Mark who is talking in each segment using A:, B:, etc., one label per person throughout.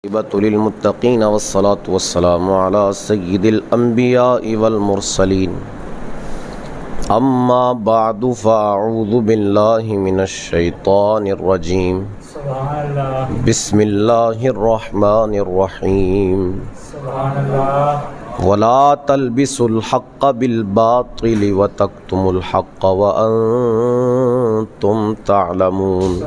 A: للمتقين والصلاة والسلام على سيد الأنبياء والمرسلين أما بعد فأعوذ بالله من الشيطان الرجيم بسم الله الرحمن الرحيم ولا تلبسوا الحق بالباطل وتكتموا الحق وأنتم تعلمون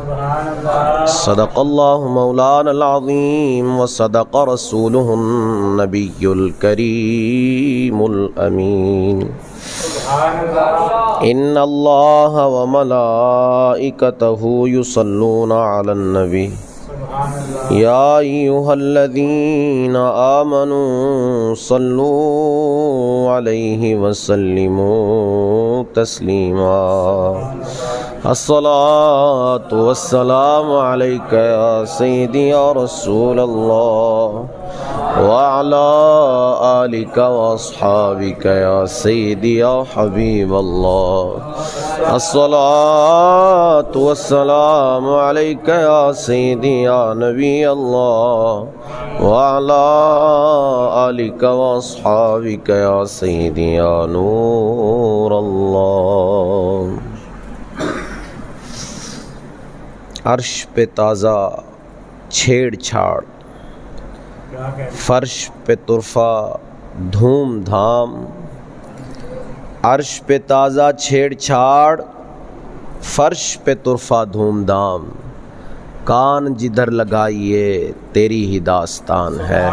A: صدق الله مولانا العظيم وصدق رسوله النبي الكريم الأمين إن الله وملائكته يصلون على النبي يا أيها الذين آمنوا صلوا عليه وسلموا تسليما الصلاة والسلام عليك يا سيدي يا رسول الله وعلى آلك وأصحابك يا سيدي يا حبيب الله الصلاة والسلام عليك يا سيدي يا نبي الله وعلى آلك وأصحابك يا سيدي يا نور الله. عرش پہ تازہ چھیڑ چھاڑ، فرش پہ طرفہ دھوم دھام. عرش پہ تازہ چھیڑ چھاڑ، فرش پہ طرفہ دھوم دھام. کان جدھر لگائیے تیری ہی داستان ہے.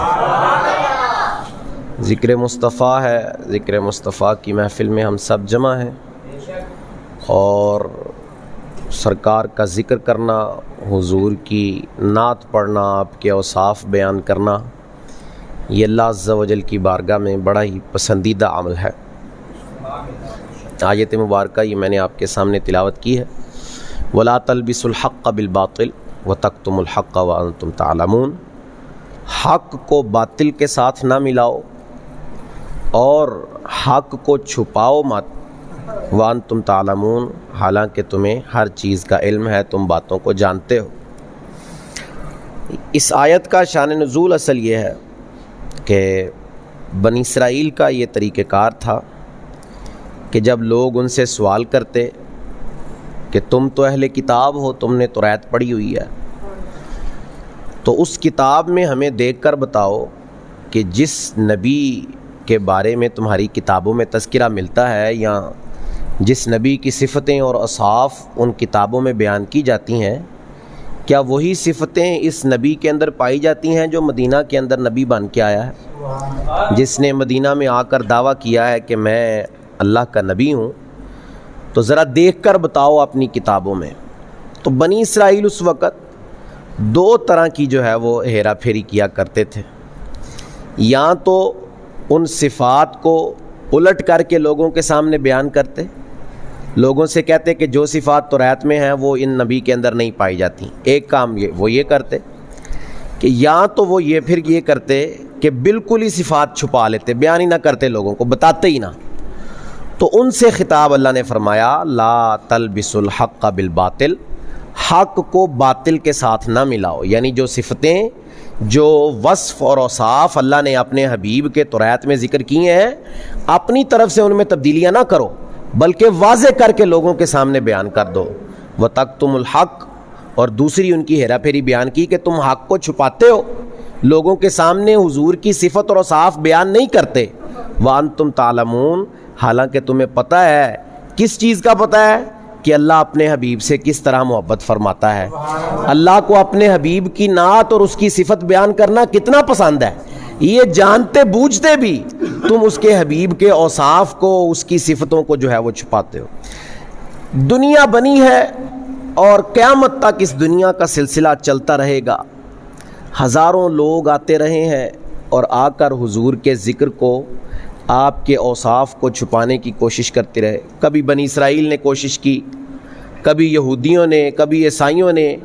A: ذکر مصطفیٰ ہے. ذکر مصطفیٰ کی محفل میں ہم سب جمع ہیں اور سرکار کا ذکر کرنا، حضور کی نعت پڑھنا، آپ کے اوصاف بیان کرنا، یہ اللہ عز و جل کی بارگاہ میں بڑا ہی پسندیدہ عمل ہے. آیت مبارکہ یہ میں نے آپ کے سامنے تلاوت کی ہے. وَلَا تَلْبِسُوا الْحَقَّ بِالْبَاطِلِ وَتَكْتُمُوا الْحَقَّ وَأَنْتُمْ تَعْلَمُونَ. حق کو باطل کے ساتھ نہ ملاؤ اور حق کو چھپاؤ مت. وَأَنْتُمْ تَعْلَمُونَ، حالانکہ تمہیں ہر چیز کا علم ہے، تم باتوں کو جانتے ہو. اس آیت کا شان نزول اصل یہ ہے کہ بنی اسرائیل کا یہ طریقہ کار تھا کہ جب لوگ ان سے سوال کرتے کہ تم تو اہل کتاب ہو، تم نے توریت پڑھی ہوئی ہے، تو اس کتاب میں ہمیں دیکھ کر بتاؤ کہ جس نبی کے بارے میں تمہاری کتابوں میں تذکرہ ملتا ہے یا جس نبی کی صفتیں اور اوصاف ان کتابوں میں بیان کی جاتی ہیں، کیا وہی صفتیں اس نبی کے اندر پائی جاتی ہیں جو مدینہ کے اندر نبی بن کے آیا ہے، جس نے مدینہ میں آ کر دعویٰ کیا ہے کہ میں اللہ کا نبی ہوں؟ تو ذرا دیکھ کر بتاؤ اپنی کتابوں میں. تو بنی اسرائیل اس وقت دو طرح کی جو ہے وہ ہیرا پھیری کیا کرتے تھے. یا تو ان صفات کو الٹ کر کے لوگوں کے سامنے بیان کرتے، لوگوں سے کہتے کہ جو صفات توریت میں ہیں وہ ان نبی کے اندر نہیں پائی جاتی. ایک کام وہ یہ کرتے کہ یا تو وہ پھر یہ کرتے کہ بالکل ہی صفات چھپا لیتے، بیان ہی نہ کرتے، لوگوں کو بتاتے ہی نہ. تو ان سے خطاب اللہ نے فرمایا لا تلبسوا الحق بالباطل، حق کو باطل کے ساتھ نہ ملاؤ. یعنی جو صفتیں، جو وصف اور اوصاف اللہ نے اپنے حبیب کے توریت میں ذکر کیے ہیں، اپنی طرف سے ان میں تبدیلیاں نہ کرو بلکہ واضح کر کے لوگوں کے سامنے بیان کر دو. وَتَكْتُمُ الْحَقَّ، اور دوسری ان کی ہیرا پھیری بیان کی کہ تم حق کو چھپاتے ہو، لوگوں کے سامنے حضور کی صفت اور اوصاف بیان نہیں کرتے. وَأَنْتُمْ تَعْلَمُونَ، حالانکہ تمہیں پتہ ہے. کس چیز کا پتہ ہے؟ کہ اللہ اپنے حبیب سے کس طرح محبت فرماتا ہے. اللہ کو اپنے حبیب کی نعت اور اس کی صفت بیان کرنا کتنا پسند ہے. یہ جانتے بوجھتے بھی تم اس کے حبیب کے اوصاف کو، اس کی صفتوں کو جو ہے وہ چھپاتے ہو. دنیا بنی ہے اور قیامت تک اس دنیا کا سلسلہ چلتا رہے گا. ہزاروں لوگ آتے رہے ہیں اور آ کر حضور کے ذکر کو، آپ کے اوصاف کو چھپانے کی کوشش کرتے رہے. کبھی بنی اسرائیل نے کوشش کی، کبھی یہودیوں نے، کبھی عیسائیوں نے،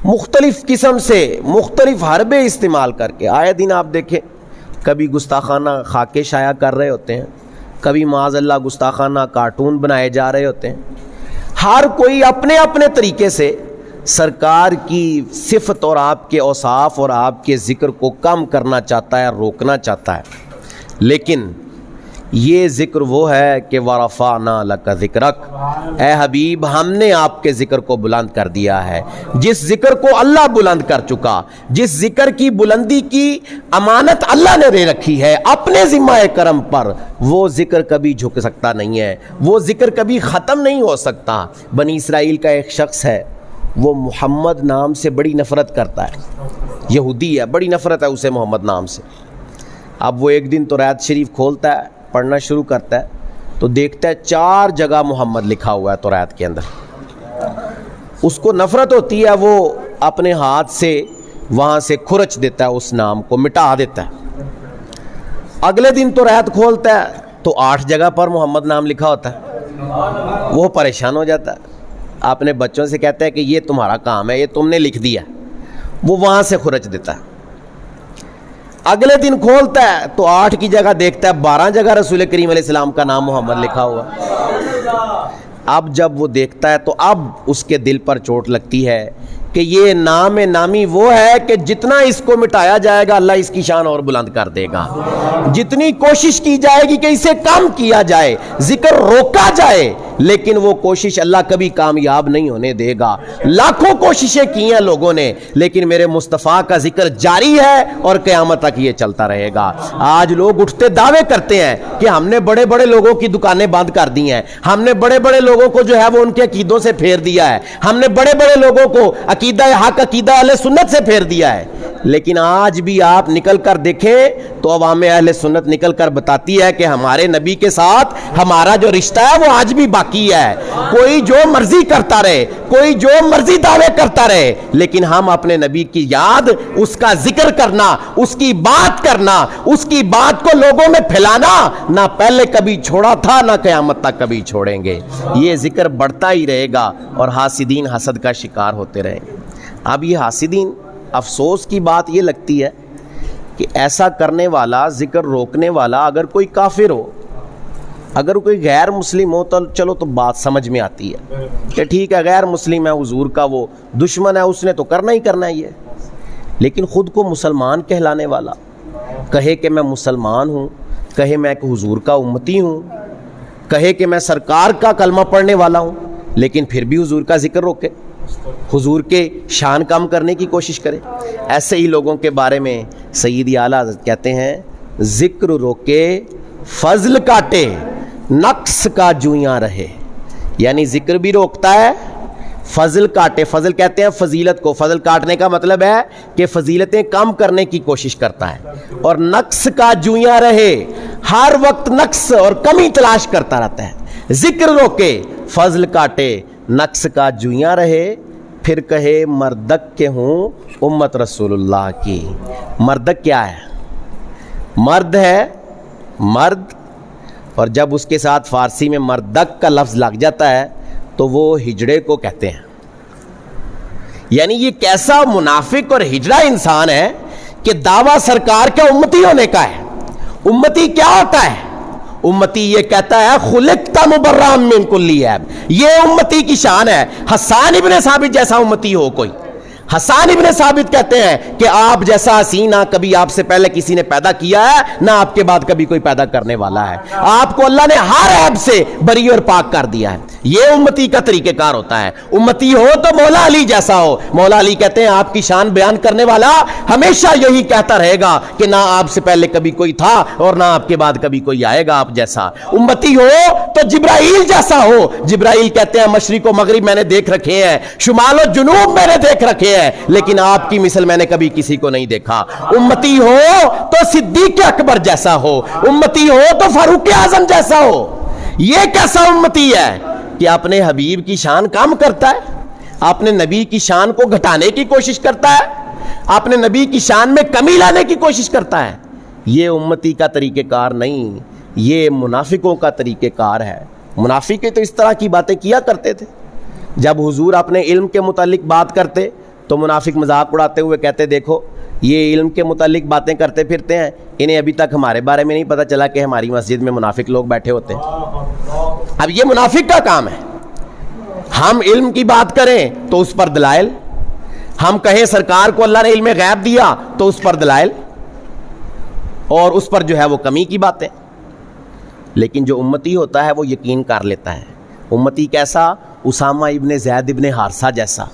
A: مختلف قسم سے مختلف حربے استعمال کر کے آئے دن آپ دیکھیں کبھی گستاخانہ خاکے شائع کر رہے ہوتے ہیں، کبھی معاذ اللہ گستاخانہ کارٹون بنائے جا رہے ہوتے ہیں. ہر کوئی اپنے اپنے طریقے سے سرکار کی صفت اور آپ کے اوصاف اور آپ کے ذکر کو کم کرنا چاہتا ہے، روکنا چاہتا ہے، لیکن یہ ذکر وہ ہے کہ وَرَفَعْنَا لَكَ ذِكْرَكَ، اے حبیب ہم نے آپ کے ذکر کو بلند کر دیا ہے۔ جس ذکر کو اللہ بلند کر چکا، جس ذکر کی بلندی کی امانت اللہ نے دے رکھی ہے اپنے ذمہ کرم پر، وہ ذکر کبھی جھک سکتا نہیں ہے، وہ ذکر کبھی ختم نہیں ہو سکتا۔ بنی اسرائیل کا ایک شخص ہے، وہ محمد نام سے بڑی نفرت کرتا ہے، یہودی ہے، بڑی نفرت ہے اسے محمد نام سے۔ اب وہ ایک دن تو توریت شریف کھولتا ہے، پڑھنا شروع کرتا ہے تو دیکھتا ہے 4 جگہ محمد لکھا ہوا ہے توریت کے اندر۔ اس کو نفرت ہوتی ہے، وہ اپنے ہاتھ سے وہاں سے کھرچ دیتا ہے، اس نام کو مٹا دیتا ہے۔ اگلے دن توریت کھولتا ہے تو 8 جگہ پر محمد نام لکھا ہوتا ہے۔ وہ پریشان ہو جاتا ہے، اپنے بچوں سے کہتا ہے کہ یہ تمہارا کام ہے، یہ تم نے لکھ دیا۔ وہ وہاں سے کھرچ دیتا ہے۔ اگلے دن کھولتا ہے تو 8 کی جگہ دیکھتا ہے 12 جگہ رسول کریم علیہ السلام کا نام محمد لکھا ہوا۔ اب جب وہ دیکھتا ہے تو اب اس کے دل پر چوٹ لگتی ہے کہ یہ نام نامی وہ ہے کہ جتنا اس کو مٹایا جائے گا اللہ اس کی شان اور بلند کر دے گا، جتنی کوشش کی جائے گی کہ اسے کم کیا جائے، ذکر روکا جائے، لیکن وہ کوشش اللہ کبھی کامیاب نہیں ہونے دے گا۔ لاکھوں کوششیں کی ہیں لوگوں نے، لیکن میرے مصطفیٰ کا ذکر جاری ہے اور قیامت تک یہ چلتا رہے گا۔ آج لوگ اٹھتے دعوے کرتے ہیں کہ ہم نے بڑے بڑے لوگوں کی دکانیں بند کر دی ہیں، ہم نے بڑے بڑے لوگوں کو جو ہے وہ ان کے عقیدوں سے پھیر دیا ہے، ہم نے بڑے بڑے لوگوں کو عقیدہ حق، عقیدہ اہل سنت سے پھیر دیا ہے۔ لیکن آج بھی آپ نکل کر دیکھیں تو عوام اہل سنت نکل کر بتاتی ہے کہ ہمارے نبی کے ساتھ ہمارا جو رشتہ ہے وہ آج بھی باقی ہے۔ کوئی جو مرضی کرتا رہے، کوئی جو مرضی دعوے کرتا رہے، لیکن ہم اپنے نبی کی یاد، اس کا ذکر کرنا، اس کی بات کرنا، اس کی بات کو لوگوں میں پھیلانا نہ پہلے کبھی چھوڑا تھا، نہ قیامت تک کبھی چھوڑیں گے۔ یہ ذکر بڑھتا ہی رہے گا اور حاسدین حسد کا شکار ہوتے رہیں گے۔ اب یہ حاسدین، افسوس کی بات یہ لگتی ہے کہ ایسا کرنے والا، ذکر روکنے والا اگر کوئی کافر ہو، اگر کوئی غیر مسلم ہو تو چلو تو بات سمجھ میں آتی ہے کہ ٹھیک ہے غیر مسلم ہے، حضور کا وہ دشمن ہے، اس نے تو کرنا ہی کرنا ہے یہ۔ لیکن خود کو مسلمان کہلانے والا کہے کہ میں مسلمان ہوں، کہے میں کہ حضور کا امتی ہوں، کہے کہ میں سرکار کا کلمہ پڑھنے والا ہوں، لیکن پھر بھی حضور کا ذکر روکے، حضور کے شان کم کرنے کی کوشش کرے۔ ایسے ہی لوگوں کے بارے میں سید اعلیٰ حضرت کہتے ہیں، ذکر روکے فضل کاٹے نقص کا جویاں رہے۔ یعنی ذکر بھی روکتا ہے، فضل کاٹے، فضل کہتے ہیں فضیلت کو، فضل کاٹنے کا مطلب ہے کہ فضیلتیں کم کرنے کی کوشش کرتا ہے، اور نقص کا جویاں رہے، ہر وقت نقص اور کمی تلاش کرتا رہتا ہے۔ ذکر روکے فضل کاٹے نقص کا جویاں رہے، پھر کہے مردک کے ہوں امت رسول اللہ کی۔ مردک کیا ہے؟ مرد ہے، مرد، اور جب اس کے ساتھ فارسی میں مردک کا لفظ لگ جاتا ہے تو وہ ہجڑے کو کہتے ہیں۔ یعنی یہ کیسا منافق اور ہجڑا انسان ہے کہ دعویٰ سرکار کے امتی ہونے کا ہے۔ امتی کیا ہوتا ہے؟ امتی یہ کہتا ہے خلقت مبرأ من کل عیب، یہ امتی کی شان ہے۔ حسان ابن ثابت جیسا امتی ہو کوئی، حسان ابن ثابت کہتے ہیں کہ آپ جیسا حسین نہ کبھی آپ سے پہلے کسی نے پیدا کیا ہے، نہ آپ کے بعد کبھی کوئی پیدا کرنے والا ہے، آپ کو اللہ نے ہر عیب سے بری اور پاک کر دیا ہے۔ یہ امتی کا طریقہ کار ہوتا ہے۔ امتی ہو تو مولا علی جیسا ہو۔ مولا علی کہتے ہیں آپ کی شان بیان کرنے والا ہمیشہ یہی کہتا رہے گا کہ نہ آپ سے پہلے کبھی کوئی تھا اور نہ آپ کے بعد کبھی کوئی آئے گا آپ جیسا۔ امتی ہو تو جبرائیل جیسا ہو۔ جبرائیل کہتے ہیں مشرق و مغرب میں نے دیکھ رکھے ہیں، شمال و جنوب میں نے دیکھ رکھے ہیں، لیکن آپ کی مثل میں نے کبھی کسی کو نہیں دیکھا۔ امتی ہو تو صدیق اکبر جیسا ہو، امتی ہو تو فاروق اعظم جیسا ہو۔ یہ کیسا امتی ہے کہ اپنے حبیب کی شان کم کرتا ہے، اپنے نبی کی شان کو گھٹانے کی کوشش کرتا ہے، اپنے نبی کی شان میں کمی لانے کی کوشش کرتا ہے۔ یہ امتی کا طریقہ کار نہیں، یہ منافقوں کا طریقہ کار ہے۔ منافق تو اس طرح کی باتیں کیا کرتے تھے۔ جب حضور اپنے علم کے متعلق بات کرتے تو منافق مذاق اڑاتے ہوئے کہتے دیکھو یہ علم کے متعلق باتیں کرتے پھرتے ہیں، انہیں ابھی تک ہمارے بارے میں نہیں پتہ چلا کہ ہماری مسجد میں منافق لوگ بیٹھے ہوتے ہیں۔ اب یہ منافق کا کام ہے، ہم علم کی بات کریں تو اس پر دلائل، ہم کہیں سرکار کو اللہ نے علم غیب دیا تو اس پر دلائل، اور اس پر جو ہے وہ کمی کی باتیں. لیکن جو امتی ہوتا ہے وہ یقین کر لیتا ہے. امتی کیسا؟ اسامہ ابن زید ابن حارثہ جیسا.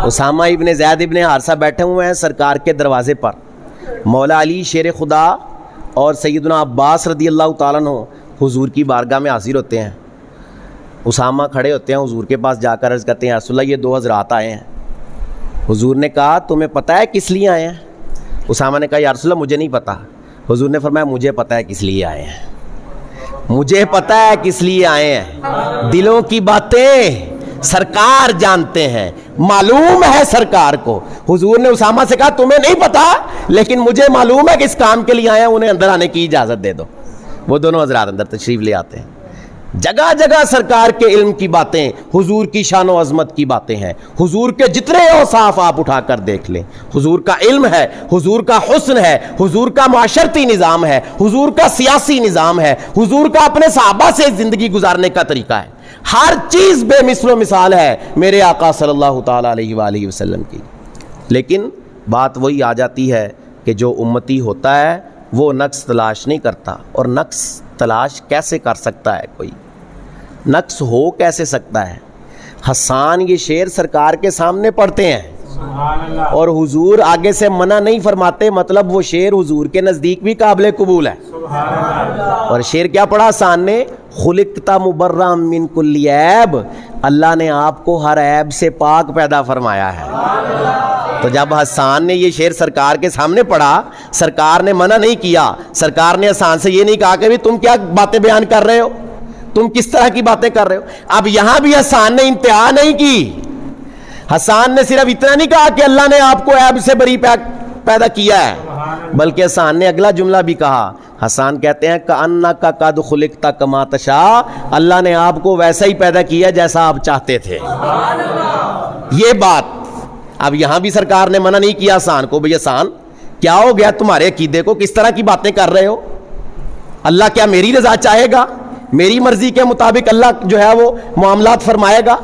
A: اسامہ ابن زید ابن حارثہ بیٹھے ہوئے ہیں سرکار کے دروازے پر، مولا علی شیر خدا اور سیدنا عباس رضی اللہ تعالیٰ عنہ حضور کی بارگاہ میں حاضر ہوتے ہیں. اسامہ کھڑے ہوتے ہیں حضور کے پاس، جا کر عرض کرتے ہیں یا رسول اللہ یہ 2 حضرات آئے ہیں. حضور نے کہا تمہیں پتہ ہے کس لیے آئے ہیں؟ اسامہ نے کہا یا رسول اللہ مجھے نہیں پتہ. حضور نے فرمایا مجھے پتہ ہے کس لیے آئے ہیں، مجھے پتہ ہے کس لیے آئے ہیں. دلوں کی باتیں سرکار جانتے ہیں، معلوم ہے سرکار کو. حضور نے اسامہ سے کہا تمہیں نہیں پتا لیکن مجھے معلوم ہے کہ اس کام کے لیے آئے ہیں، انہیں اندر آنے کی اجازت دے دو. وہ دونوں حضرات اندر تشریف لے آتے ہیں. جگہ جگہ سرکار کے علم کی باتیں، حضور کی شان و عظمت کی باتیں ہیں. حضور کے جتنے اوصاف آپ اٹھا کر دیکھ لیں، حضور کا علم ہے، حضور کا حسن ہے، حضور کا معاشرتی نظام ہے، حضور کا سیاسی نظام ہے، حضور کا اپنے صحابہ سے زندگی گزارنے کا طریقہ ہے. ہر چیز بے مثل و مثال ہے میرے آقا صلی اللہ تعالیٰ علیہ وآلہ وسلم کی. لیکن بات وہی آ جاتی ہے کہ جو امتی ہوتا ہے وہ نقص تلاش نہیں کرتا. اور نقص تلاش کیسے کر سکتا ہے؟ کوئی نقص ہو کیسے سکتا ہے؟ حسان یہ شعر سرکار کے سامنے پڑھتے ہیں اور حضور آگے سے منع نہیں فرماتے، مطلب وہ شعر حضور کے نزدیک بھی قابل قبول ہے. اور شعر کیا پڑھا حسان نے؟ خلقت مبرأ من کل عیب، اللہ نے آپ کو ہر عیب سے پاک پیدا فرمایا ہے. تو جب حسان نے یہ شعر سرکار کے سامنے پڑھا، سرکار نے منع نہیں کیا. سرکار نے حسان سے یہ نہیں کہا کہ تم کیا باتیں بیان کر رہے ہو، تم کس طرح کی باتیں کر رہے ہو. اب یہاں بھی حسان نے انتہا نہیں کی. حسان نے صرف اتنا نہیں کہا کہ اللہ نے آپ کو عیب سے بری پیدا کیا ہے، بلکہ حسان نے اگلا جملہ بھی کہا. حسان کہتے ہیں کأنک قد خلقت کما تشاء، اللہ نے آپ کو ویسا ہی پیدا کیا جیسا آپ چاہتے تھے. یہ بات اب یہاں بھی سرکار نے منع نہیں کیا حسان کو، بھئی حسان کیا ہو گیا تمہارے عقیدے کو، کس طرح کی باتیں کر رہے ہو؟ اللہ کیا میری رضا چاہے گا؟ میری مرضی کے مطابق اللہ جو ہے وہ معاملات فرمائے گا؟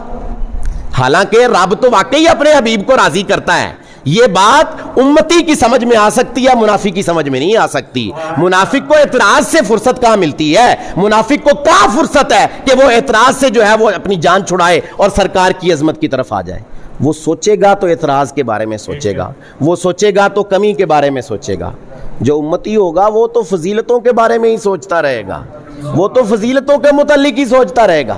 A: حالانکہ رب تو واقعی اپنے حبیب کو راضی کرتا ہے. یہ بات امتی کی سمجھ میں آ سکتی ہے، منافق کی سمجھ میں نہیں آ سکتی. منافق کو اعتراض سے فرصت کہاں ملتی ہے؟ منافق کو کہاں فرصت ہے کہ وہ اعتراض سے جو ہے وہ اپنی جان چھڑائے اور سرکار کی عظمت کی طرف آ جائے؟ وہ سوچے گا تو اعتراض کے بارے میں سوچے گا، وہ سوچے گا تو کمی کے بارے میں سوچے گا. جو امتی ہوگا وہ تو فضیلتوں کے بارے میں ہی سوچتا رہے گا، وہ تو فضیلتوں کے متعلق ہی سوچتا رہے گا.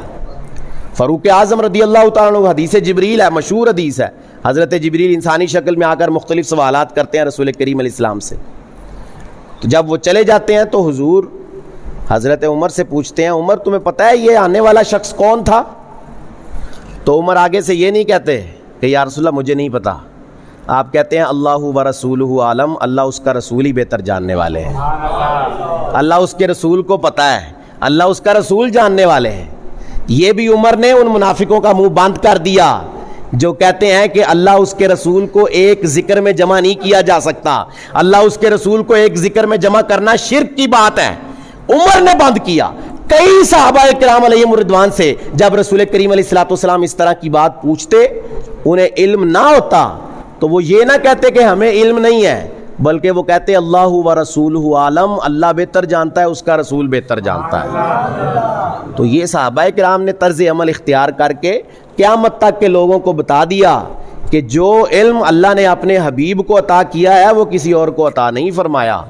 A: فاروق اعظم رضی اللہ تعالیٰ عنہ، حدیث جبریل ہے، مشہور حدیث ہے. حضرت جبریل انسانی شکل میں آ کر مختلف سوالات کرتے ہیں رسول کریم علیہ السلام سے. تو جب وہ چلے جاتے ہیں تو حضور حضرت عمر سے پوچھتے ہیں عمر تمہیں پتہ ہے یہ آنے والا شخص کون تھا؟ تو عمر آگے سے یہ نہیں کہتے کہ یا رسول اللہ مجھے نہیں پتا. آپ کہتے ہیں اللہ و رسولہ عالم، اللہ اس کا رسول ہی بہتر جاننے والے ہیں. اللہ اس کے رسول کو پتہ ہے، اللہ اس کا رسول جاننے والے ہیں. یہ بھی عمر نے ان منافقوں کا منہ بند کر دیا جو کہتے ہیں کہ اللہ اس کے رسول کو ایک ذکر میں جمع نہیں کیا جا سکتا، اللہ اس کے رسول کو ایک ذکر میں جمع کرنا شرک کی بات ہے. عمر نے بند کیا. کئی صحابہ کرام علیہم الرضوان سے جب رسول کریم علیہ الصلوۃ والسلام اس طرح کی بات پوچھتے، انہیں علم نہ ہوتا تو وہ یہ نہ کہتے کہ ہمیں علم نہیں ہے، بلکہ وہ کہتے اللہ و رسولہ عالم، اللہ بہتر جانتا ہے، اس کا رسول بہتر جانتا ہے. تو یہ صحابہ کرام نے طرز عمل اختیار کر کے قیامت تک کے لوگوں کو بتا دیا کہ جو علم اللہ نے اپنے حبیب کو عطا کیا ہے وہ کسی اور کو عطا نہیں فرمایا.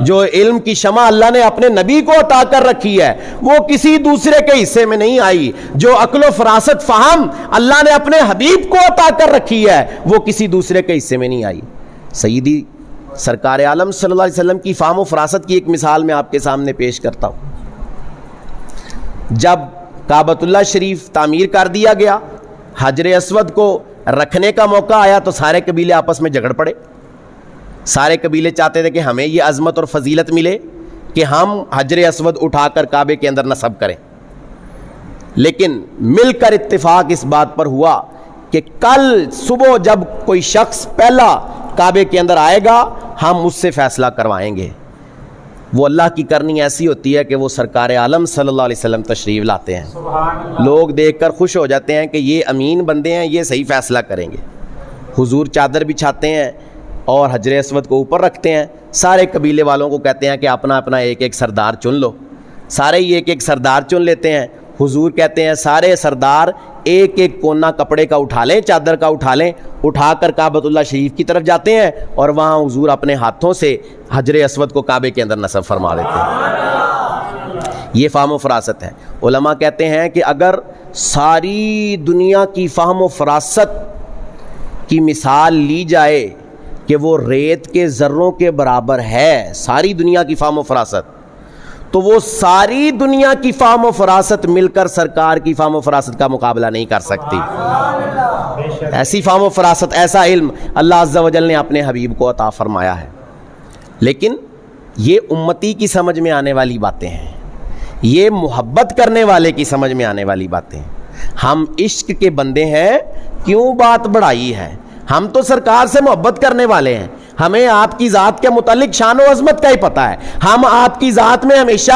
A: جو علم کی شمع اللہ نے اپنے نبی کو عطا کر رکھی ہے وہ کسی دوسرے کے حصے میں نہیں آئی. جو عقل و فراست فہم اللہ نے اپنے حبیب کو عطا کر رکھی ہے وہ کسی دوسرے کے حصے میں نہیں آئی. سیدی سرکار عالم صلی اللہ علیہ وسلم کی فہم و فراست کی ایک مثال میں آپ کے سامنے پیش کرتا ہوں. جب کعبۃ اللہ شریف تعمیر کر دیا گیا، حجر اسود کو رکھنے کا موقع آیا تو سارے قبیلے آپس میں جھگڑ پڑے. سارے قبیلے چاہتے تھے کہ ہمیں یہ عظمت اور فضیلت ملے کہ ہم حجر اسود اٹھا کر کعبے کے اندر نصب کریں. لیکن مل کر اتفاق اس بات پر ہوا کہ کل صبح جب کوئی شخص پہلا کعبے کے اندر آئے گا ہم اس سے فیصلہ کروائیں گے. وہ اللہ کی کرنی ایسی ہوتی ہے کہ وہ سرکار عالم صلی اللہ علیہ وسلم تشریف لاتے ہیں، لوگ دیکھ کر خوش ہو جاتے ہیں کہ یہ امین بندے ہیں، یہ صحیح فیصلہ کریں گے۔ حضور چادر بچھاتے ہیں اور حجر اسود کو اوپر رکھتے ہیں، سارے قبیلے والوں کو کہتے ہیں کہ اپنا اپنا ایک ایک سردار چن لو، سارے ہی ایک ایک سردار چن لیتے ہیں۔ حضور کہتے ہیں سارے سردار ایک ایک کونا کپڑے کا اٹھا لیں، چادر کا اٹھا لیں، اٹھا کر کعبۃ اللہ شریف کی طرف جاتے ہیں اور وہاں حضور اپنے ہاتھوں سے حجر اسود کو کعبے کے اندر نصب فرما لیتے ہیں۔ یہ فہم و فراست ہے۔ علماء کہتے ہیں کہ اگر ساری دنیا کی فہم و فراست کی مثال لی جائے کہ وہ ریت کے ذروں کے برابر ہے، ساری دنیا کی فہم و فراست، تو وہ ساری دنیا کی فہم و فراست مل کر سرکار کی فہم و فراست کا مقابلہ نہیں کر سکتی۔ ایسی فہم و فراست، ایسا علم اللہ عز و جل نے اپنے حبیب کو عطا فرمایا ہے۔ لیکن یہ امتی کی سمجھ میں آنے والی باتیں ہیں، یہ محبت کرنے والے کی سمجھ میں آنے والی باتیں ہیں۔ ہم عشق کے بندے ہیں، کیوں بات بڑھائی ہے؟ ہم تو سرکار سے محبت کرنے والے ہیں، ہمیں آپ کی ذات کے متعلق شان و عظمت کا ہی پتہ ہے، ہم آپ کی ذات میں ہمیشہ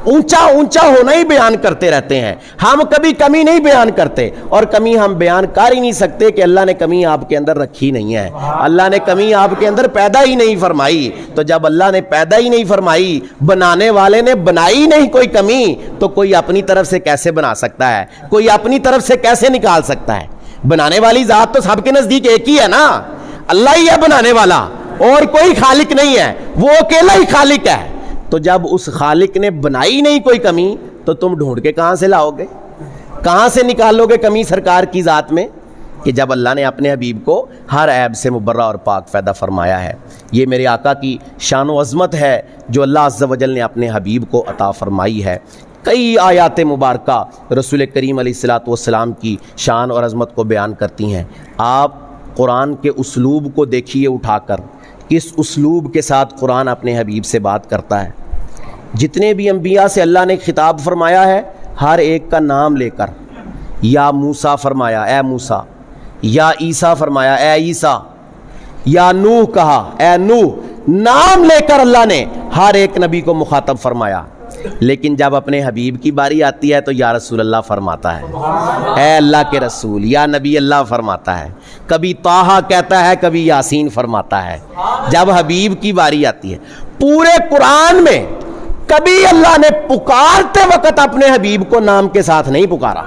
A: اونچا اونچا ہونا ہی بیان کرتے رہتے ہیں، ہم کبھی کمی نہیں بیان کرتے، اور کمی ہم بیان کر ہی نہیں سکتے کہ اللہ نے کمی آپ کے اندر رکھی نہیں ہے، اللہ نے کمی آپ کے اندر پیدا ہی نہیں فرمائی۔ تو جب اللہ نے پیدا ہی نہیں فرمائی، بنانے والے نے بنائی نہیں کوئی کمی، تو کوئی اپنی طرف سے کیسے بنا سکتا ہے؟ کوئی اپنی طرف سے کیسے نکال سکتا ہے؟ بنانے والی ذات تو سب کے نزدیک ایک ہی ہے نا، اللہ ہی ہے بنانے والا، اور کوئی خالق نہیں ہے، وہ اکیلا ہی خالق ہے۔ تو جب اس خالق نے بنائی نہیں کوئی کمی، تو تم ڈھونڈ کے کہاں سے لاؤ گے؟ کہاں سے نکالو گے کمی سرکار کی ذات میں؟ کہ جب اللہ نے اپنے حبیب کو ہر عیب سے مبرہ اور پاک پیدا فرمایا ہے۔ یہ میرے آقا کی شان و عظمت ہے جو اللہ عز و جل نے اپنے حبیب کو عطا فرمائی ہے۔ کئی آیات مبارکہ رسول کریم علیہ الصلوۃ والسلام کی شان اور عظمت کو بیان کرتی ہیں۔ آپ قرآن کے اسلوب کو دیکھیے اٹھا کر، کس اسلوب کے ساتھ قرآن اپنے حبیب سے بات کرتا ہے۔ جتنے بھی انبیاء سے اللہ نے خطاب فرمایا ہے، ہر ایک کا نام لے کر، یا موسیٰ فرمایا اے موسیٰ، یا عیسیٰ فرمایا اے عیسیٰ، یا نوح کہا اے نوح، نام لے کر اللہ نے ہر ایک نبی کو مخاطب فرمایا۔ لیکن جب اپنے حبیب کی باری آتی ہے تو یا رسول اللہ فرماتا ہے، اے اللہ کے رسول، یا نبی اللہ فرماتا ہے، کبھی طٰہٰ کہتا ہے، کبھی یاسین فرماتا ہے۔ جب حبیب کی باری آتی ہے، پورے قرآن میں کبھی اللہ نے پکارتے وقت اپنے حبیب کو نام کے ساتھ نہیں پکارا۔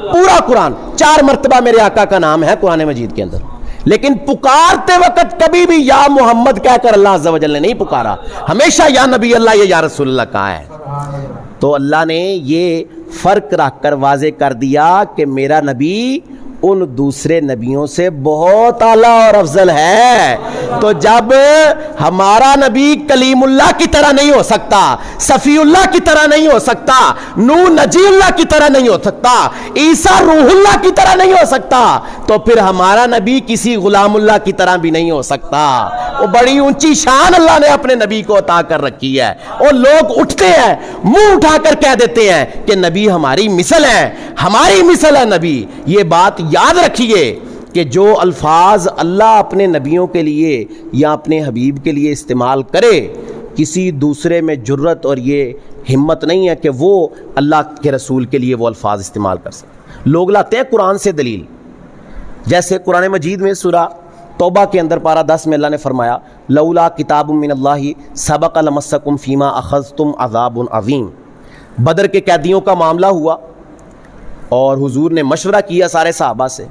A: پورا قرآن 4 مرتبہ میرے آقا کا نام ہے قرآن مجید کے اندر، لیکن پکارتے وقت کبھی بھی یا محمد کہہ کر اللہ عز و جل نے نہیں پکارا، ہمیشہ یا نبی اللہ یا رسول اللہ کہا ہے۔ تو اللہ نے یہ فرق رکھ کر واضح کر دیا کہ میرا نبی ان دوسرے نبیوں سے بہت اعلیٰ اور افضل ہے۔ تو جب ہمارا نبی کلیم اللہ کی طرح نہیں ہو سکتا، صفی اللہ کی طرح نہیں ہو سکتا، نوح نجی اللہ کی طرح نہیں ہو سکتا، عیسیٰ روح اللہ کی طرح نہیں ہو سکتا، تو پھر ہمارا نبی کسی غلام اللہ کی طرح بھی نہیں ہو سکتا۔ وہ بڑی اونچی شان اللہ نے اپنے نبی کو عطا کر رکھی ہے، اور لوگ اٹھتے ہیں منہ اٹھا کر کہہ دیتے ہیں کہ نبی ہماری مثل ہے، ہماری مثل ہے نبی۔ یہ بات یاد رکھیے کہ جو الفاظ اللہ اپنے نبیوں کے لیے یا اپنے حبیب کے لیے استعمال کرے، کسی دوسرے میں جرت اور یہ ہمت نہیں ہے کہ وہ اللہ کے رسول کے لیے وہ الفاظ استعمال کر سکے۔ لوگ لاتے ہیں قرآن سے دلیل، جیسے قرآن مجید میں سورہ توبہ کے اندر پارہ 10 میں اللہ نے فرمایا لولا کتاب من اللہ سبق لمسکم فیما اخذتم عذاب عظیم۔ بدر کے قیدیوں کا معاملہ ہوا اور حضور نے مشورہ کیا سارے صحابہ سے۔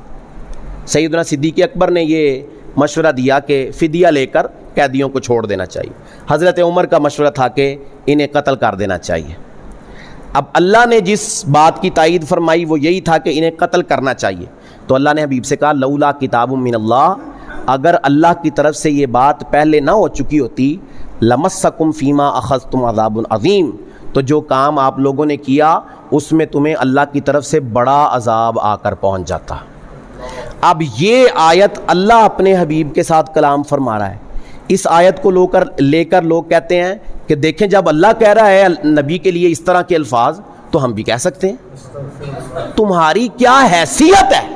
A: سیدنا صدیق اکبر نے یہ مشورہ دیا کہ فدیہ لے کر قیدیوں کو چھوڑ دینا چاہیے۔ حضرت عمر کا مشورہ تھا کہ انہیں قتل کر دینا چاہیے۔ اب اللہ نے جس بات کی تائید فرمائی وہ یہی تھا کہ انہیں قتل کرنا چاہیے، تو اللہ نے حبیب سے کہا لولا کتاب من اللہ، اگر اللہ کی طرف سے یہ بات پہلے نہ ہو چکی ہوتی، لمسکم فیما اخذتم عذاب عظیم، تو جو کام آپ لوگوں نے کیا اس میں تمہیں اللہ کی طرف سے بڑا عذاب آ کر پہنچ جاتا۔ اب یہ آیت اللہ اپنے حبیب کے ساتھ کلام فرما رہا ہے۔ اس آیت کو لے کر لوگ کہتے ہیں کہ دیکھیں جب اللہ کہہ رہا ہے نبی کے لیے اس طرح کے الفاظ تو ہم بھی کہہ سکتے ہیں۔ تمہاری کیا حیثیت ہے؟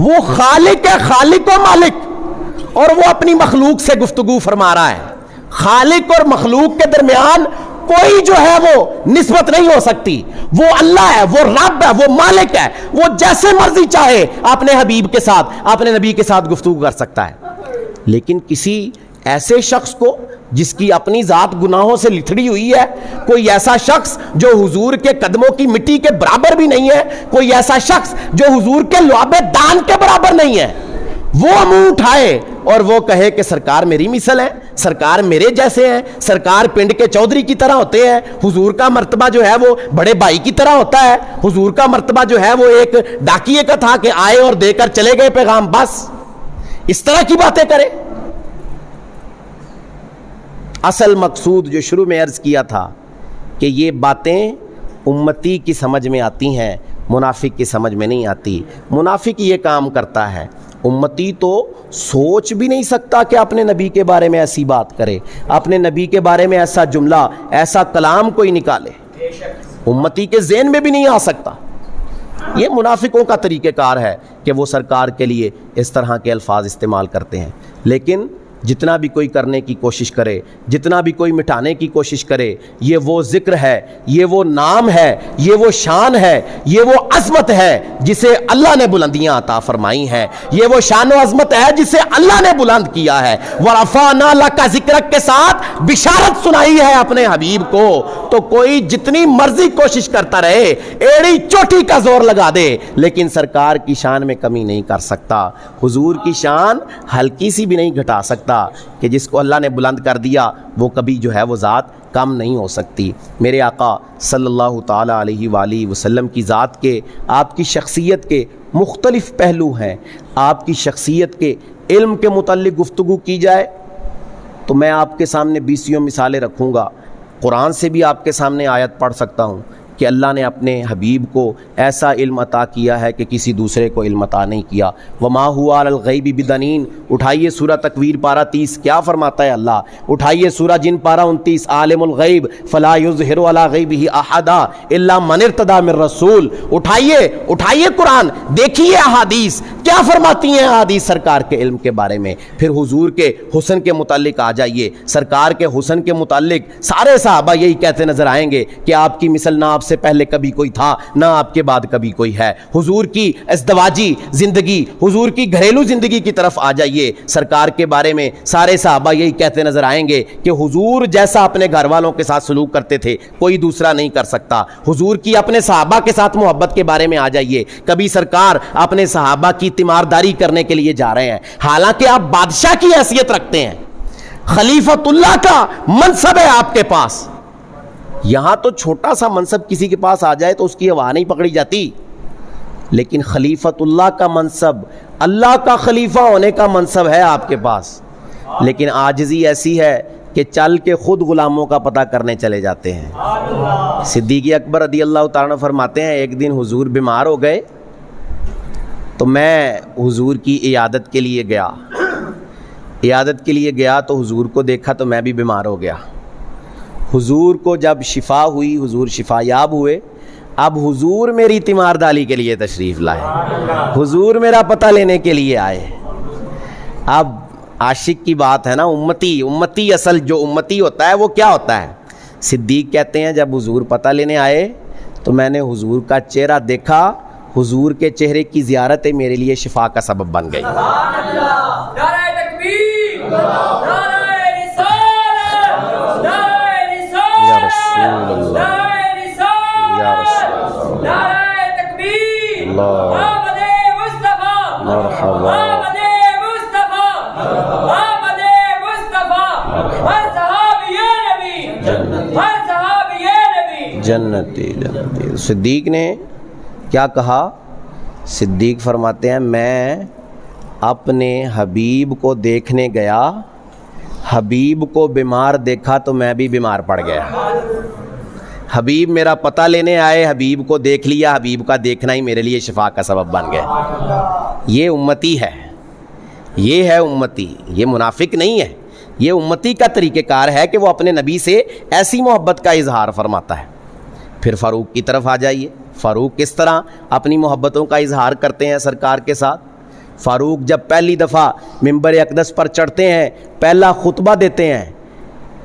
A: وہ خالق ہے، خالق و مالک، اور وہ اپنی مخلوق سے گفتگو فرما رہا ہے۔ خالق اور مخلوق کے درمیان کوئی جو ہے وہ نسبت نہیں ہو سکتی. وہ اللہ ہے, وہ رب ہے, وہ مالک ہے, وہ جیسے مرضی چاہے اپنے حبیب کے ساتھ, اپنے نبی کے ساتھ گفتگو کر سکتا ہے. لیکن کسی ایسے شخص کو جس کی اپنی ذات گناہوں سے لتھڑی ہوئی ہے, کوئی ایسا شخص جو حضور کے قدموں کی مٹی کے برابر بھی نہیں ہے, کوئی ایسا شخص جو حضور کے لعاب دان کے برابر نہیں ہے, وہ منہ اٹھائے اور وہ کہے کہ سرکار میری مثل ہے, سرکار میرے جیسے ہیں, سرکار پنڈ کے چودھری کی طرح ہوتے ہیں, حضور کا مرتبہ جو ہے وہ بڑے بھائی کی طرح ہوتا ہے, حضور کا مرتبہ جو ہے وہ ایک ڈاکیے کا تھا کہ آئے اور دے کر چلے گئے پیغام, بس اس طرح کی باتیں کرے. اصل مقصود جو شروع میں عرض کیا تھا کہ یہ باتیں امتی کی سمجھ میں آتی ہیں, منافق کی سمجھ میں نہیں آتی. منافق یہ کام کرتا ہے, امتی تو سوچ بھی نہیں سکتا کہ اپنے نبی کے بارے میں ایسی بات کرے, اپنے نبی کے بارے میں ایسا جملہ, ایسا کلام کوئی نکالے, امتی کے ذہن میں بھی نہیں آ سکتا. یہ منافقوں کا طریقہ کار ہے کہ وہ سرکار کے لیے اس طرح کے الفاظ استعمال کرتے ہیں. لیکن جتنا بھی کوئی کرنے کی کوشش کرے, جتنا بھی کوئی مٹانے کی کوشش کرے, یہ وہ ذکر ہے, یہ وہ نام ہے, یہ وہ شان ہے, یہ وہ عظمت ہے جسے اللہ نے بلندیاں عطا فرمائی ہیں, یہ وہ شان و عظمت ہے جسے اللہ نے بلند کیا ہے. وَرَفَعْنَا لَكَ ذِكْرَكَ کے ساتھ بشارت سنائی ہے اپنے حبیب کو. تو کوئی جتنی مرضی کوشش کرتا رہے, ایڑی چوٹی کا زور لگا دے, لیکن سرکار کی شان میں کمی نہیں کر سکتا. حضور کی شان ہلکی سی بھی نہیں گھٹا سکتا کہ جس کو اللہ نے بلند کر دیا وہ کبھی جو ہے وہ ذات کم نہیں ہو سکتی. میرے آقا صلی اللہ تعالی علیہ وآلہ وسلم کی ذات کے, آپ کی شخصیت کے مختلف پہلو ہیں. آپ کی شخصیت کے علم کے متعلق گفتگو کی جائے تو میں آپ کے سامنے 20 مثالیں رکھوں گا. قرآن سے بھی آپ کے سامنے آیت پڑھ سکتا ہوں کہ اللہ نے اپنے حبیب کو ایسا علم عطا کیا ہے کہ کسی دوسرے کو علم عطا نہیں کیا. وما هو علی الغیب بدنین. اٹھائیے سورہ تکویر پارہ 30, کیا فرماتا ہے اللہ؟ اٹھائیے سورہ جن پارہ 29, عالم الغیب فلا یظہر علی غیبہ احدا الا من ارتضی من رسول. اٹھائیے قرآن, دیکھیے احادیث کیا فرماتی ہیں احادیث سرکار کے علم کے بارے میں. پھر حضور کے حسن کے متعلق آ جائیے, سرکار کے حسن کے متعلق سارے صحابہ یہی کہتے نظر آئیں گے کہ آپ کی مثل نہ آپ سے پہلے کبھی کوئی تھا, نہ آپ کے بعد کبھی کوئی ہے. حضور کی ازدواجی زندگی, حضور کی گھریلو زندگی کی طرف آ جائیے, سرکار کے بارے میں سارے صحابہ یہی کہتے نظر آئیں گے کہ حضور جیسا اپنے گھر والوں کے ساتھ سلوک کرتے تھے کوئی دوسرا نہیں کر سکتا. حضور کی اپنے صحابہ کے ساتھ محبت کے بارے میں آ جائیے, کبھی سرکار اپنے صحابہ کی تیمارداری کرنے کے لیے جا رہے ہیں, حالانکہ آپ بادشاہ کی حیثیت رکھتے ہیں, خلیفۃ اللہ کا منصب ہے آپ کے پاس. یہاں تو چھوٹا سا منصب کسی کے پاس آ جائے تو اس کی ہوا نہیں پکڑی جاتی, لیکن خلیفۃ اللہ کا منصب, اللہ کا خلیفہ ہونے کا منصب ہے آپ کے پاس. لیکن عاجزی ایسی ہے کہ چل کے خود غلاموں کا پتہ کرنے چلے جاتے ہیں. صدیق اکبر رضی اللہ تعالیٰ فرماتے ہیں ایک دن حضور بیمار ہو گئے تو میں حضور کی عیادت کے لیے گیا تو حضور کو دیکھا تو میں بھی بیمار ہو گیا. حضور کو جب شفا ہوئی, حضور شفا یاب ہوئے, اب حضور میری تیمارداری کے لیے تشریف لائے, حضور میرا پتہ لینے کے لیے آئے. اب عاشق کی بات ہے نا, امتی اصل جو امتی ہوتا ہے وہ کیا ہوتا ہے؟ صدیق کہتے ہیں جب حضور پتہ لینے آئے تو میں نے حضور کا چہرہ دیکھا, حضور کے چہرے کی زیارت میرے لیے شفا کا سبب بن گئی. جنتی. صدیق نے کیا کہا؟ صدیق فرماتے ہیں میں اپنے حبیب کو دیکھنے گیا, حبیب کو بیمار دیکھا تو میں بھی بیمار پڑ گیا. حبیب میرا پتہ لینے آئے, حبیب کو دیکھ لیا, حبیب کا دیکھنا ہی میرے لیے شفا کا سبب بن گیا. یہ امتی ہے, یہ ہے امتی, یہ منافق نہیں ہے. یہ امتی کا طریقہ کار ہے کہ وہ اپنے نبی سے ایسی محبت کا اظہار فرماتا ہے. پھر فاروق کی طرف آ جائیے, فاروق کس طرح اپنی محبتوں کا اظہار کرتے ہیں سرکار کے ساتھ. فاروق جب پہلی دفعہ منبر اقدس پر چڑھتے ہیں, پہلا خطبہ دیتے ہیں,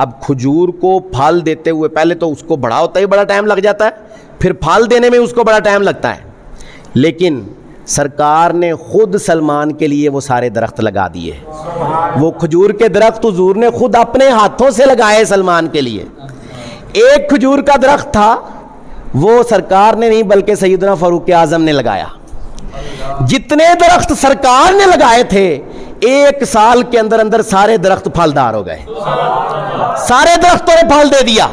A: اب کھجور کو پھل دیتے ہوئے پہلے تو اس کو بڑا ہوتا ہی بڑا ٹائم لگ جاتا ہے, پھر پھل دینے میں اس کو بڑا ٹائم لگتا ہے, لیکن سرکار نے خود سلمان کے لیے وہ سارے درخت لگا دیے. وہ کھجور کے درخت حضور نے خود اپنے ہاتھوں سے لگائے سلمان کے لیے. ایک کھجور کا درخت تھا, وہ سرکار نے نہیں بلکہ سیدنا فاروق اعظم نے لگایا. جتنے درخت سرکار نے لگائے تھے ایک سال کے اندر اندر سارے درخت پھلدار ہو گئے, سارے درختوں نے پھل دے دیا.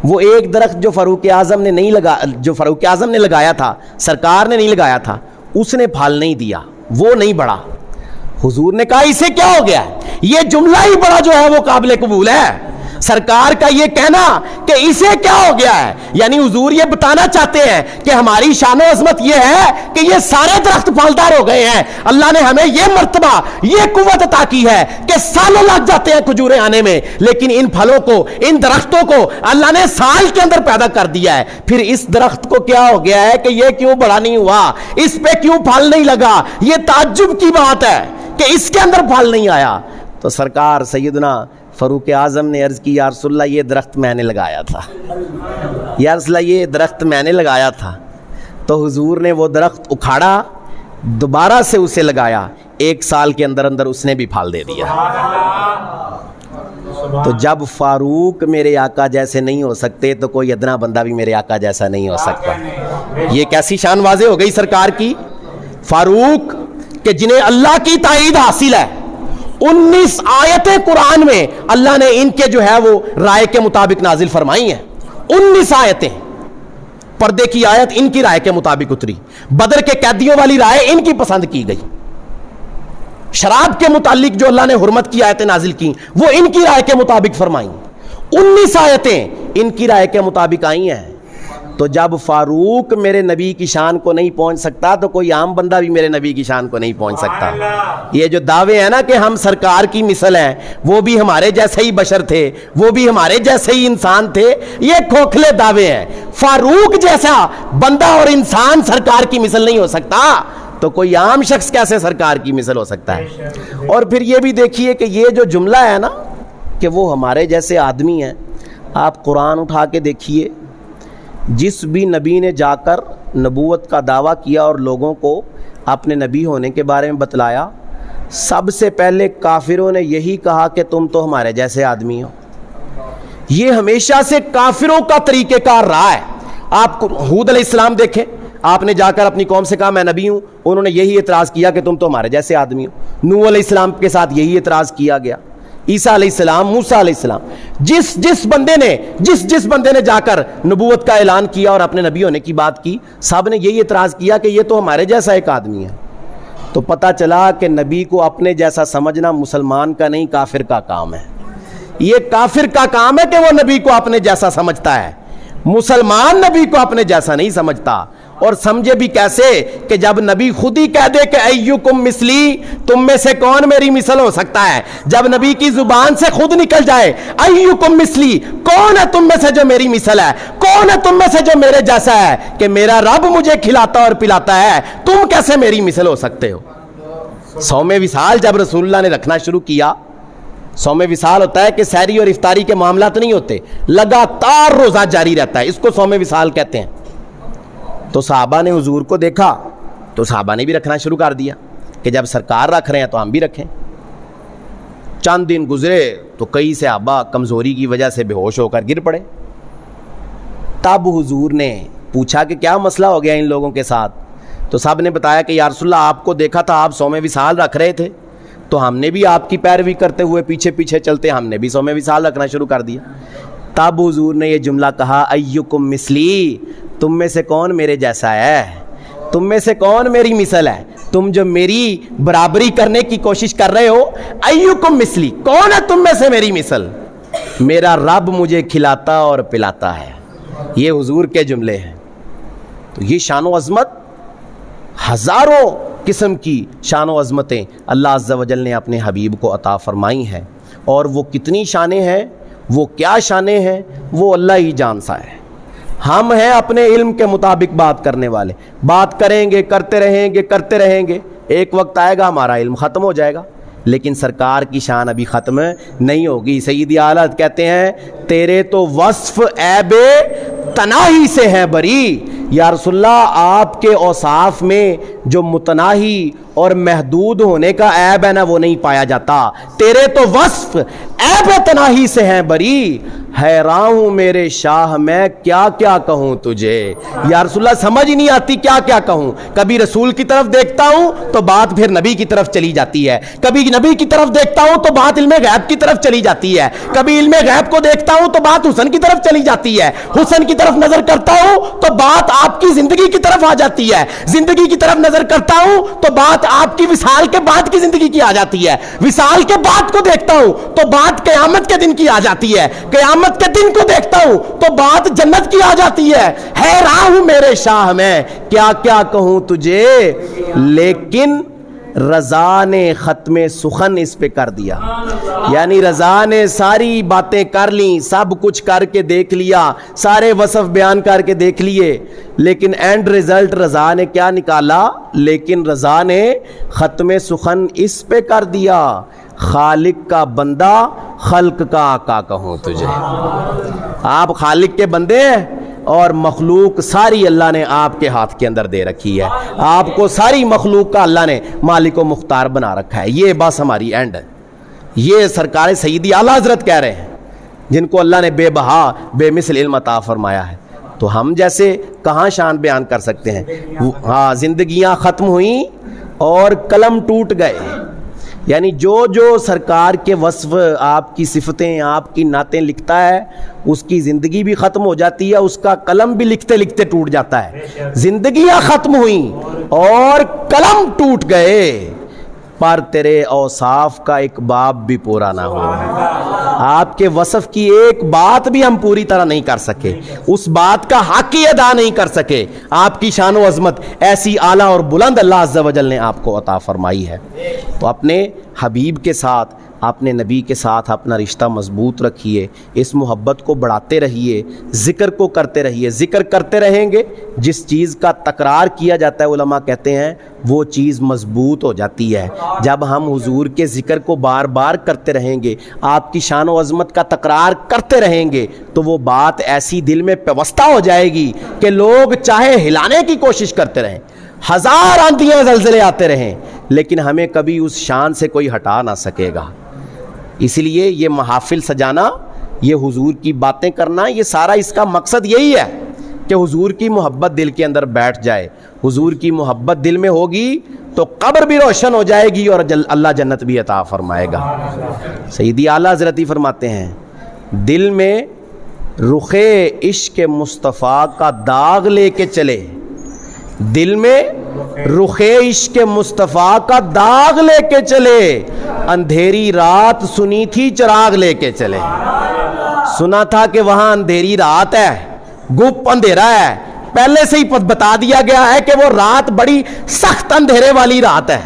A: وہ ایک درخت جو فاروق اعظم نے نہیں لگا, جو فاروق اعظم نے لگایا تھا, سرکار نے نہیں لگایا تھا, اس نے پھل نہیں دیا, وہ نہیں بڑھا. حضور نے کہا اسے کیا ہو گیا؟ یہ جملہ ہی بڑا جو ہے وہ قابل قبول ہے. سرکار کا یہ کہنا کہ اسے کیا ہو گیا ہے, یعنی حضور یہ بتانا چاہتے ہیں کہ ہماری شان و عظمت یہ ہے کہ یہ سارے درخت پھلدار ہو گئے ہیں. اللہ نے ہمیں یہ مرتبہ, یہ قوت عطا کی ہے کہ سالوں لگ جاتے ہیں کھجوریں آنے میں, لیکن ان پھلوں کو, ان درختوں کو اللہ نے سال کے اندر پیدا کر دیا ہے. پھر اس درخت کو کیا ہو گیا ہے کہ یہ کیوں بڑا نہیں ہوا, اس پہ کیوں پھل نہیں لگا؟ یہ تعجب کی بات ہے کہ اس کے اندر پھل نہیں آیا. تو سرکار سیدنا فاروق اعظم نے عرض کی, یا رسول اللہ یہ درخت میں نے لگایا تھا, یا رسول اللہ یہ درخت میں نے لگایا تھا. تو حضور نے وہ درخت اکھاڑا, دوبارہ سے اسے لگایا, ایک سال کے اندر اندر اس نے بھی پھل دے دیا. تو جب فاروق میرے آقا جیسے نہیں ہو سکتے تو کوئی ادنا بندہ بھی میرے آقا جیسا نہیں ہو سکتا. یہ کیسی شان واضح ہو گئی سرکار کی. فاروق کہ جنہیں اللہ کی تائید حاصل ہے, 19 آیتیں قرآن میں اللہ نے ان کے جو ہے وہ رائے کے مطابق نازل فرمائی ہیں. 19 آیتیں, پردے کی آیت ان کی رائے کے مطابق اتری, بدر کے قیدیوں والی رائے ان کی پسند کی گئی, شراب کے متعلق جو اللہ نے حرمت کی آیتیں نازل کی وہ ان کی رائے کے مطابق فرمائیں. 19 آیتیں ان کی رائے کے مطابق آئی ہیں. تو جب فاروق میرے نبی کی شان کو نہیں پہنچ سکتا تو کوئی عام بندہ بھی میرے نبی کی شان کو نہیں پہنچ سکتا. یہ جو دعوے ہیں نا کہ ہم سرکار کی مثل ہیں, وہ بھی ہمارے جیسے ہی بشر تھے, وہ بھی ہمارے جیسے ہی انسان تھے, یہ کھوکھلے دعوے ہیں. فاروق جیسا بندہ اور انسان سرکار کی مثل نہیں ہو سکتا, تو کوئی عام شخص کیسے سرکار کی مثل ہو سکتا ہے؟ اور پھر یہ بھی دیکھیے کہ یہ جو جملہ ہے نا کہ وہ ہمارے جیسے آدمی ہیں, آپ قرآن اٹھا کے دیکھیے, جس بھی نبی نے جا کر نبوت کا دعویٰ کیا اور لوگوں کو اپنے نبی ہونے کے بارے میں بتلایا, سب سے پہلے کافروں نے یہی کہا کہ تم تو ہمارے جیسے آدمی ہو. یہ ہمیشہ سے کافروں کا طریقہ کار رہا ہے. آپ ہود علیہ السلام دیکھیں, آپ نے جا کر اپنی قوم سے کہا میں نبی ہوں, انہوں نے یہی اعتراض کیا کہ تم تو ہمارے جیسے آدمی ہو. نوح علیہ السلام کے ساتھ یہی اعتراض کیا گیا. عیسیٰ علیہ السلام, موسیٰ علیہ السلام, جس بندے نے جا کر نبوت کا اعلان کیا اور اپنے نبی ہونے کی بات کی, سب نے یہی اعتراض کیا کہ یہ تو ہمارے جیسا ایک آدمی ہے. تو پتہ چلا کہ نبی کو اپنے جیسا سمجھنا مسلمان کا نہیں کافر کا کام ہے. یہ کافر کا کام ہے کہ وہ نبی کو اپنے جیسا سمجھتا ہے, مسلمان نبی کو اپنے جیسا نہیں سمجھتا. اور سمجھے بھی کیسے کہ جب نبی خود ہی کہہ دے کہ ایکم مثلی, تم میں سے کون میری مثل ہو سکتا ہے. جب نبی کی زبان سے خود نکل جائے ایکم مثلی, کون ہے تم میں سے جو میری مثل ہے, کون ہے تم میں سے جو میرے جیسا ہے, کہ میرا رب مجھے کھلاتا اور پلاتا ہے, تم کیسے میری مثل ہو سکتے ہو. صوم وصال جب رسول اللہ نے رکھنا شروع کیا, صوم وصال ہوتا ہے کہ سحری اور افطاری کے معاملات نہیں ہوتے, لگاتار روزہ جاری رہتا ہے, اس کو صوم وصال کہتے ہیں. تو صحابہ نے حضور کو دیکھا تو صحابہ نے بھی رکھنا شروع کر دیا کہ جب سرکار رکھ رہے ہیں تو ہم بھی رکھیں. چند دن گزرے تو کئی صحابہ کمزوری کی وجہ سے بے ہوش ہو کر گر پڑے. تب حضور نے پوچھا کہ کیا مسئلہ ہو گیا ان لوگوں کے ساتھ, تو سب نے بتایا کہ یا رسول اللہ آپ کو دیکھا تھا آپ صوم وصال رکھ رہے تھے, تو ہم نے بھی آپ کی پیروی کرتے ہوئے پیچھے پیچھے چلتے ہم نے بھی صوم وصال رکھنا شروع کر دیا. تب حضور نے یہ جملہ کہا ایکم مثلی, تم میں سے کون میرے جیسا ہے, تم میں سے کون میری مثل ہے, تم جو میری برابری کرنے کی کوشش کر رہے ہو, ایکم مثلی, کون ہے تم میں سے میری مثل, میرا رب مجھے کھلاتا اور پلاتا ہے. یہ حضور کے جملے ہیں. تو یہ شان و عظمت, ہزاروں قسم کی شان و عظمتیں اللہ عز و جل نے اپنے حبیب کو عطا فرمائی ہیں, اور وہ کتنی شانیں ہیں, وہ کیا شانیں ہیں, وہ اللہ ہی جانتا ہے. ہم ہیں اپنے علم کے مطابق بات کرنے والے, بات کریں گے, کرتے رہیں گے, ایک وقت آئے گا ہمارا علم ختم ہو جائے گا, لیکن سرکار کی شان ابھی ختم نہیں ہوگی۔ سیدی اعلیٰ کہتے ہیں تیرے تو وصف عیب تناہی سے ہیں بری، یا رسول اللہ آپ کے اوصاف میں جو متناہی اور محدود ہونے کا عیب ہے نا وہ نہیں پایا جاتا، تیرے تو وصف عیب تناہی سے ہیں بری، حیران ہوں میرے شاہ میں کیا کیا کہوں تجھے۔ یا رسول اللہ سمجھ ہی نہیں آتی کیا کیا کہوں، کبھی رسول کی طرف دیکھتا ہوں تو بات پھر نبی کی طرف چلی جاتی ہے، کبھی نبی کی طرف دیکھتا ہوں تو بات علم غیب کی طرف چلی جاتی ہے، کبھی علم غیب کو دیکھتا ہوں تو بات حسن کی طرف چلی جاتی ہے، حسن کی طرف نظر کرتا ہوں تو بات آپ کی زندگی کی طرف آ جاتی ہے، زندگی کی طرف نظر کرتا ہوں تو بات آپ کی وصال کے بعد کی زندگی کی آ جاتی ہے، وصال کے بعد کو دیکھتا ہوں تو بات قیامت کے دن کی آ جاتی ہے، قیامت کے دن کو دیکھتا ہوں تو بات جنت کی آ جاتی ہے۔ حیران ہوں میرے شاہ میں کیا کیا کہوں تجھے، لیکن رضا نے ختم سخن اس پہ کر دیا، یعنی رضا نے ساری باتیں کر لیں، سب کچھ کر کے دیکھ لیا، سارے وصف بیان کر کے دیکھ لیے، لیکن اینڈ ریزلٹ رضا نے کیا نکالا، لیکن رضا نے ختم سخن اس پہ کر دیا، خالق کا بندہ خلق کا آقا کہوں تجھے۔ آپ خالق کے بندے ہیں اور مخلوق ساری اللہ نے آپ کے ہاتھ کے اندر دے رکھی ہے، آپ کو ساری مخلوق کا اللہ نے مالک و مختار بنا رکھا ہے، یہ بس ہماری اینڈ ہے۔ یہ سرکار سیدی اعلیٰ حضرت کہہ رہے ہیں جن کو اللہ نے بے بہا بے مثل علم عطا فرمایا ہے، تو ہم جیسے کہاں شان بیان کر سکتے ہیں۔ ہاں زندگیاں ختم ہوئیں اور قلم ٹوٹ گئے، یعنی جو جو سرکار کے وصف آپ کی صفتیں آپ کی نعتیں لکھتا ہے اس کی زندگی بھی ختم ہو جاتی ہے، اس کا قلم بھی لکھتے لکھتے ٹوٹ جاتا ہے۔ زندگیاں ختم ہوئیں اور قلم ٹوٹ گئے، پر تیرے اوصاف کا ایک باب بھی پورا نہ ہوا۔ آپ کے وصف کی ایک بات بھی ہم پوری طرح نہیں کر سکے، اس بات کا حق ہی ادا نہیں کر سکے۔ آپ کی شان و عظمت ایسی اعلیٰ اور بلند اللہ عز و جل نے آپ کو عطا فرمائی ہے۔ تو اپنے حبیب کے ساتھ، اپنے نبی کے ساتھ اپنا رشتہ مضبوط رکھیے، اس محبت کو بڑھاتے رہیے، ذکر کو کرتے رہیے، ذکر کرتے رہیں گے، جس چیز کا تکرار کیا جاتا ہے علماء کہتے ہیں وہ چیز مضبوط ہو جاتی ہے۔ جب ہم حضور کے ذکر کو بار بار کرتے رہیں گے، آپ کی شان و عظمت کا تکرار کرتے رہیں گے، تو وہ بات ایسی دل میں پیوستہ ہو جائے گی کہ لوگ چاہے ہلانے کی کوشش کرتے رہیں، ہزار آندھیاں زلزلے آتے رہیں، لیکن ہمیں کبھی اس شان سے کوئی ہٹا نہ سکے گا۔ اس لیے یہ محافل سجانا، یہ حضور کی باتیں کرنا، یہ سارا اس کا مقصد یہی ہے کہ حضور کی محبت دل کے اندر بیٹھ جائے۔ حضور کی محبت دل میں ہوگی تو قبر بھی روشن ہو جائے گی اور اللہ جنت بھی عطا فرمائے گا۔ سیدی اعلیٰ حضرت ہی فرماتے ہیں دل میں رخ عشق مصطفیٰ کا داغ لے کے چلے، دل میں رخ عشق مصطفیٰ کا داغ لے کے چلے، اندھیری رات سنی تھی چراغ لے کے چلے۔ سنا تھا کہ وہاں اندھیری رات ہے، گپ اندھیرا ہے، پہلے سے ہی بتا دیا گیا ہے کہ وہ رات بڑی سخت اندھیرے والی رات ہے،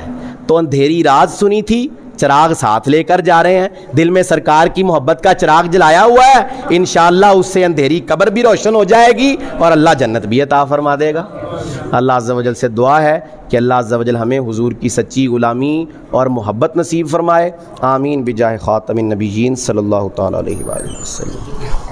A: تو اندھیری رات سنی تھی، چراغ ساتھ لے کر جا رہے ہیں، دل میں سرکار کی محبت کا چراغ جلایا ہوا ہے، انشاءاللہ اس سے اندھیری قبر بھی روشن ہو جائے گی اور اللہ جنت بھی عطا فرما دے گا۔ اللہ عز و جل سے دعا ہے کہ اللہ عز و جل ہمیں حضور کی سچی غلامی اور محبت نصیب فرمائے، آمین بجاہ خاتم النبیین صلی اللہ تعالی علیہ وآلہ وسلم۔